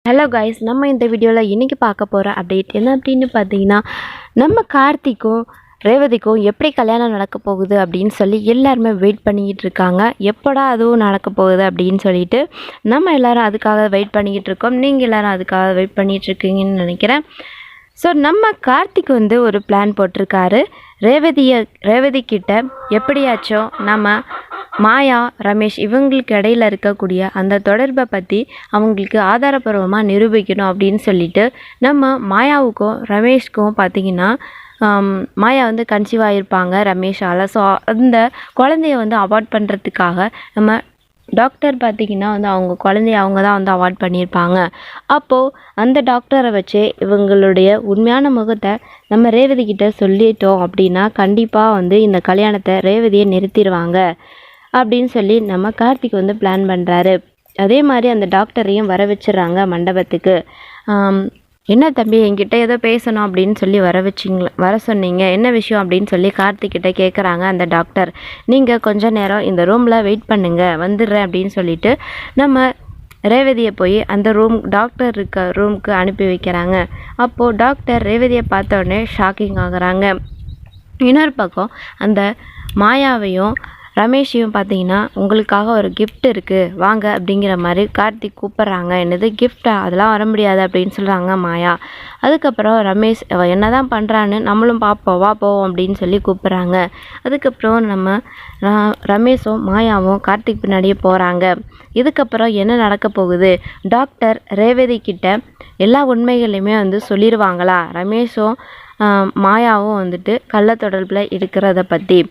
Hello guys, நம்ம இந்த வீடியோவில் இன்றைக்கி பார்க்க போகிற அப்டேட் என்ன அப்படின்னு பார்த்தீங்கன்னா, நம்ம கார்த்திக்கும் ரேவதிக்கும் எப்படி கல்யாணம் நடக்க போகுது அப்படின்னு சொல்லி எல்லாருமே வெயிட் பண்ணிக்கிட்டு இருக்காங்க. எப்படா அதுவும் நடக்க போகுது அப்படின்னு சொல்லிட்டு நம்ம எல்லோரும் அதுக்காக வெயிட் பண்ணிக்கிட்டு இருக்கோம். நீங்கள் எல்லோரும் அதுக்காக வெயிட் பண்ணிகிட்ருக்கீங்கன்னு நினைக்கிறேன். ஸோ நம்ம கார்த்திக் ஒரு பிளான் போட்டிருக்காரு. ரேவதி கிட்ட எப்படியாச்சும் நம்ம மாயா, ரமேஷ் இவங்களுக்கு இடையில இருக்கக்கூடிய அந்த தொடர்பை பற்றி அவங்களுக்கு ஆதாரப்பூர்வமாக நிரூபிக்கணும் அப்படின்னு சொல்லிட்டு நம்ம மாயாவுக்கும் ரமேஷ்க்கும் பார்த்திங்கன்னா மாயா கன்சீவ் ஆகியிருப்பாங்க ரமேஷால். ஸோ அந்த குழந்தைய அவாய்ட் பண்ணுறதுக்காக நம்ம டாக்டர் பார்த்திங்கன்னா அவங்க குழந்தைய அவங்க தான் அவாய்ட் பண்ணியிருப்பாங்க. அப்போது அந்த டாக்டரை வச்சு இவங்களுடைய உண்மையான முகத்தை நம்ம ரேவதி கிட்ட சொல்லிட்டோம் அப்படின்னா கண்டிப்பாக இந்த கல்யாணத்தை ரேவதியை நிறுத்திடுவாங்க அப்படின்னு சொல்லி நம்ம கார்த்திக் பிளான் பண்ணுறாரு. அதே மாதிரி அந்த டாக்டரையும் வர வச்சிடுறாங்க மண்டபத்துக்கு. என்ன தம்பி, என்கிட்ட ஏதோ பேசணும் அப்படின்னு சொல்லி வர சொன்னீங்க, என்ன விஷயம் அப்படின்னு சொல்லி கார்த்திக்கிட்ட கேட்குறாங்க அந்த டாக்டர். நீங்கள் கொஞ்ச நேரம் இந்த ரூமில் வெயிட் பண்ணுங்கள், வந்துடுறேன் அப்படின்னு சொல்லிட்டு நம்ம ரேவதியை போய் அந்த டாக்டர் இருக்க ரூமுக்கு அனுப்பி வைக்கிறாங்க. அப்போது டாக்டர் ரேவதியை பார்த்த உடனே ஷாக்கிங் ஆகுறாங்க. இன்னொரு பக்கம் அந்த மாயாவையும் ரமேஷையும் பார்த்தீங்கன்னா, உங்களுக்காக ஒரு கிஃப்ட் இருக்குது வாங்க அப்படிங்கிற மாதிரி கார்த்திக் கூப்பிட்றாங்க. என்னது கிஃப்டா, அதெல்லாம் வர முடியாது அப்படின்னு சொல்கிறாங்க மாயா. அதுக்கப்புறம் ரமேஷ் என்ன தான் பண்ணுறான்னு நம்மளும் பார்ப்போம், வா போவோம் அப்படின்னு சொல்லி கூப்பிட்றாங்க. அதுக்கப்புறம் நம்ம ரமேஷும் மாயாவும் கார்த்திக் பின்னாடியே போகிறாங்க. இதுக்கப்புறம் என்ன நடக்க போகுது, டாக்டர் ரேவதி கிட்ட எல்லா உண்மைகளையுமே சொல்லிடுவாங்களா, ரமேஷும் மாயாவும் கள்ள தொடர்பில் இருக்கிறத பற்றி.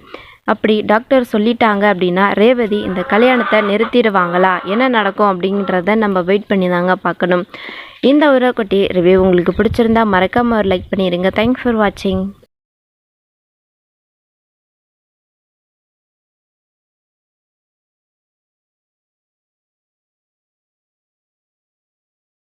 அப்படி டாக்டர் சொல்லிட்டாங்க அப்படின்னா ரேவதி இந்த கல்யாணத்தை நிறுத்திடுவாங்களா, என்ன நடக்கும் அப்படின்றத நம்ம வெயிட் பண்ணி தாங்க பார்க்கணும். இந்த ஒரு குட்டி ரிவ்யூ உங்களுக்கு பிடிச்சிருந்தா மறக்காம ஒரு லைக் பண்ணிடுங்க. தேங்க்ஸ் ஃபார் வாட்சிங்.